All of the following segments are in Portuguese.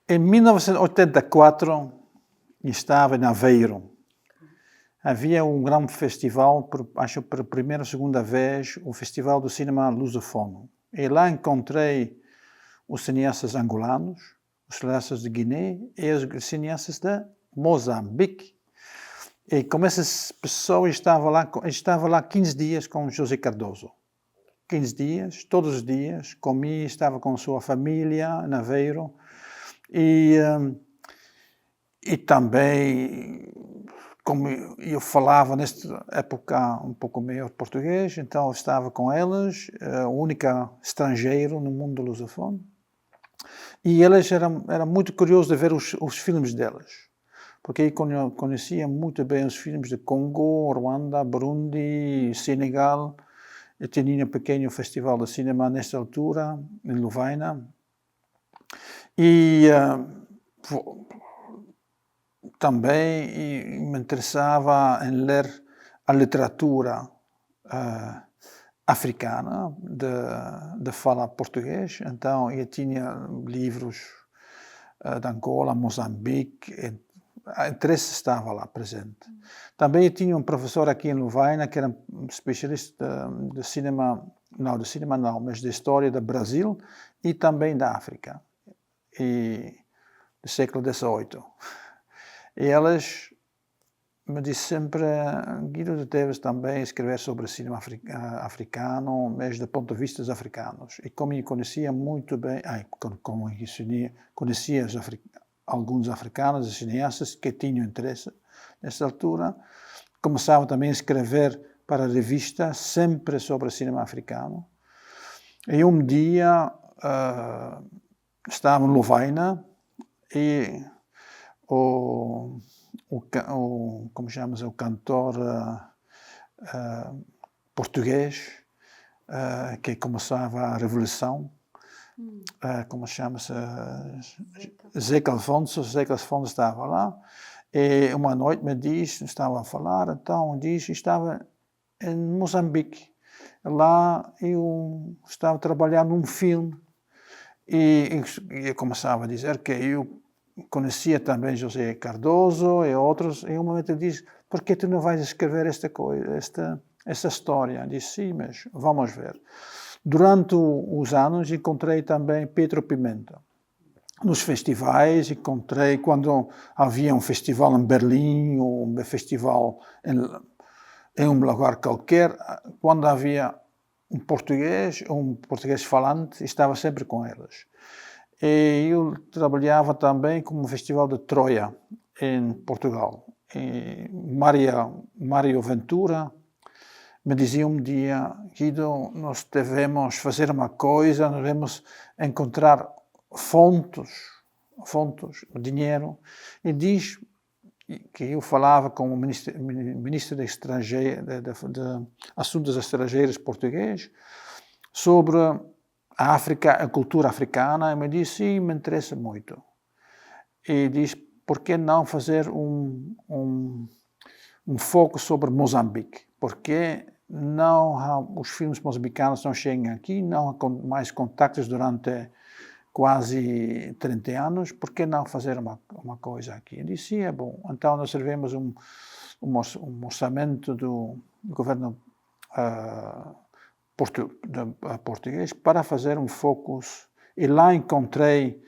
Em 1984, estava em Aveiro. Havia um grande festival, acho que pela primeira ou segunda vez, o Festival do Cinema Lusofono. E lá encontrei os cineastas angolanos, os cineastas de Guiné e os cineastas de Moçambique. E como essas pessoas estava lá 15 dias com José Cardoso. 15 dias, todos os dias, comi, estava com sua família em Aveiro. E também, como eu falava nesta época um pouco melhor português, então eu estava com eles, o único estrangeiro no mundo lusofono. E eles era muito curioso de ver os filmes deles, porque eu conhecia muito bem os filmes de Congo, Ruanda, Burundi, Senegal. Eu tinha um pequeno festival de cinema nesta altura, em Lovaina. E também me interessava em ler a literatura africana de fala português. Então eu tinha livros de Angola, Moçambique, a interesse estava lá presente. Também eu tinha um professor aqui em Lovaina que era um especialista de cinema, mas de história do Brasil e também da África, e do século XVIII. E eles me disseram sempre, Guido, tu deves também escrever sobre cinema africano, mas do ponto de vista dos africanos. E como eu conhecia muito bem, como eu conhecia alguns africanos e cineastas que tinham interesse nessa altura, começava também a escrever para a revista sempre sobre cinema africano. E um dia estava em Lovaina e como chama-se, o cantor português que começava a Revolução, como chama-se, Zeca Afonso estava lá, e uma noite me diz, estava a falar, então diz, estava em Moçambique, lá eu estava a trabalhar num filme, e eu começava a dizer que eu conhecia também José Cardoso e outros, e um momento ele diz, por que tu não vais escrever esta história? Eu disse, sim, mas vamos ver. Durante os anos encontrei também Pedro Pimenta. Nos festivais encontrei, quando havia um festival em Berlim, ou um festival em um lugar qualquer, quando havia um português falante, estava sempre com eles. E eu trabalhava também como um festival de Troia, em Portugal. E Mário Ventura me dizia um dia, Guido, nós devemos fazer uma coisa, nós devemos encontrar fontes, dinheiro. E diz que eu falava com o ministro de Assuntos Estrangeiros português sobre a África, a cultura africana, e me disse, sim, me interessa muito. E diz, por que não fazer um foco sobre Moçambique? Porque os filmes moçambicanos não chegam aqui, não há mais contactos durante quase 30 anos, por que não fazer uma coisa aqui? Eu disse, sim, é bom. Então nós recebemos um orçamento do governo português para fazer um focus, e lá encontrei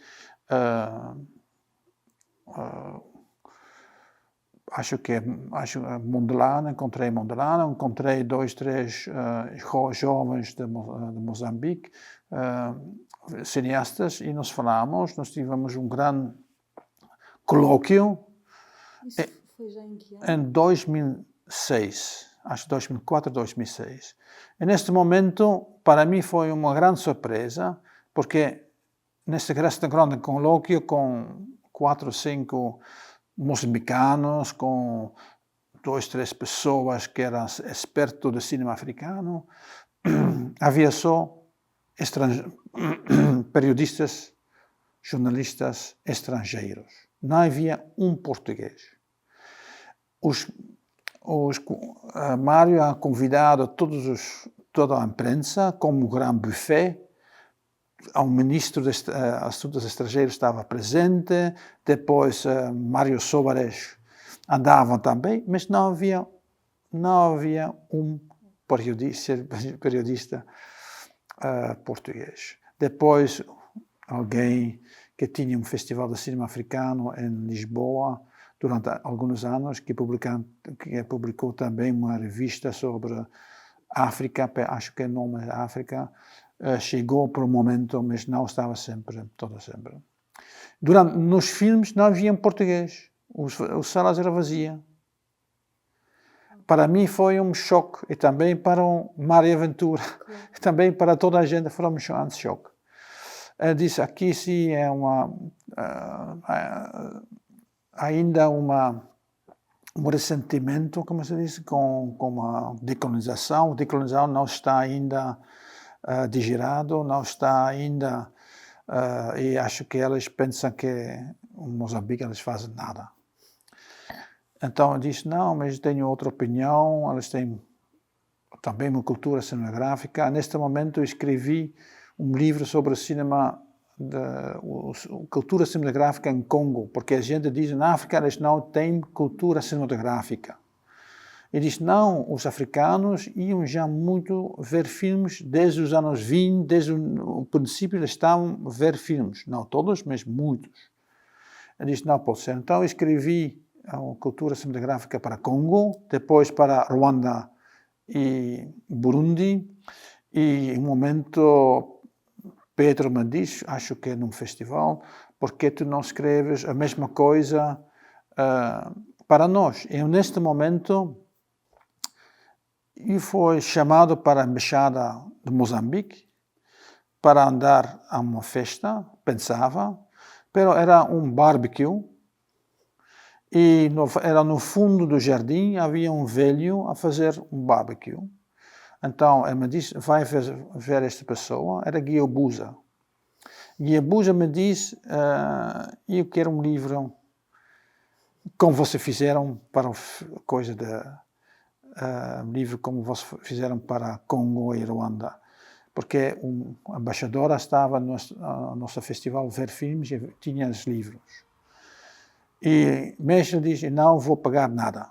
encontrei Mondelano, encontrei 2, 3 jovens de Moçambique, cineastas, e nós tivemos um grande colóquio. Isso foi já em que ano? Em 2006, acho 2004, 2006. E neste momento, para mim foi uma grande surpresa, porque neste grande colóquio com 4 ou 5 moçambicanos, com 2, 3 pessoas que eram expertos de cinema africano, havia só periodistas, jornalistas estrangeiros. Não havia um português. Mário ha convidado toda a imprensa como um grande buffet, o ministro dos Assuntos Estrangeiros estava presente, depois Mário Soares andava também, mas não havia um periodista português. Depois, alguém que tinha um festival de cinema africano em Lisboa durante alguns anos, que publicou também uma revista sobre África, acho que o nome é África, chegou por um momento, mas não estava sempre, todo sempre. Nos filmes não havia em português, as salas eram vazias. Para mim foi um choque, e também para o Mário Ventura, também para toda a gente foi um choque. Disse, aqui sim é ainda um ressentimento, como se diz, com a decolonização. A decolonização não está ainda digerado, não está ainda, e acho que eles pensam que em Moçambique eles fazem nada. Então eu disse, não, mas tenho outra opinião, eles têm também uma cultura cinematográfica. Neste momento eu escrevi um livro sobre o cinema, cultura cinematográfica em Congo, porque a gente diz na África eles não têm cultura cinematográfica. E diz, não, os africanos iam já muito ver filmes desde os anos 20, desde o princípio eles estavam a ver filmes, não todos, mas muitos. Ele disse, não pode ser. Então eu escrevi a cultura cinematográfica para Congo, depois para Ruanda e Burundi, e em um momento Pedro me diz, acho que é num festival, porque tu não escreves a mesma coisa para nós? Eu, neste momento, eu fui chamado para a Embaixada de Moçambique para andar a uma festa, pensava, mas era um barbecue, e era no fundo do jardim, havia um velho a fazer um barbecue. Então, ele me disse, vai ver esta pessoa, era Guia Busa. Guia Busa me disse, eu quero um livro, como vocês fizeram para coisa um livro como vocês fizeram para Congo e Ruanda. Porque a embaixadora estava no nosso festival ver filmes e tinha os livros. E o mestre diz, não vou pagar nada.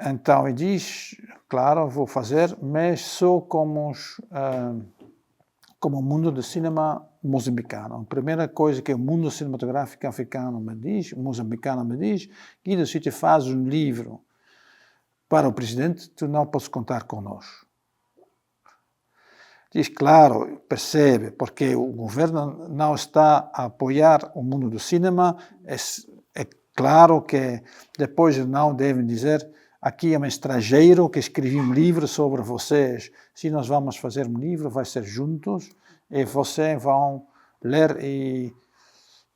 Então ele diz, claro, vou fazer, mas só como o mundo do cinema moçambicano. A primeira coisa que o mundo cinematográfico africano me diz, moçambicano me diz, Guido, se te faz um livro para o presidente, tu não podes contar conosco. Diz, claro, percebe, porque o governo não está a apoiar o mundo do cinema. É claro que depois não devem dizer, aqui é um estrangeiro que escreveu um livro sobre vocês. Se nós vamos fazer um livro, vai ser juntos, e vocês vão ler e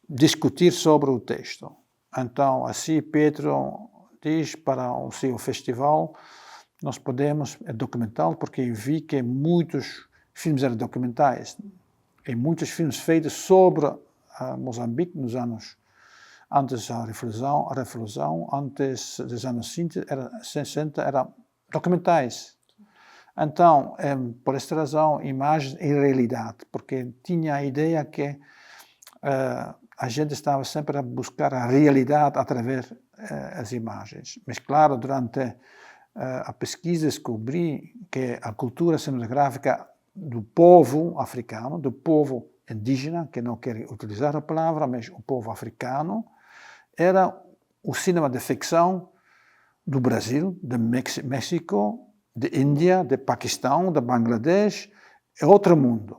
discutir sobre o texto. Então, assim, Pedro diz para o seu festival, nós podemos, é documental, porque eu vi que muitos filmes eram documentais, e muitos filmes feitos sobre Moçambique nos anos antes da Revolução, antes dos anos 60, eram documentais. Então, por esta razão, imagem e realidade, porque tinha a ideia que a gente estava sempre a buscar a realidade através das imagens. Mas, claro, durante a pesquisa descobri que a cultura cinematográfica do povo africano, do povo indígena, que não quero utilizar a palavra, mas o povo africano, era o cinema de ficção do Brasil, de México, de Índia, de Paquistão, de Bangladesh, é outro mundo.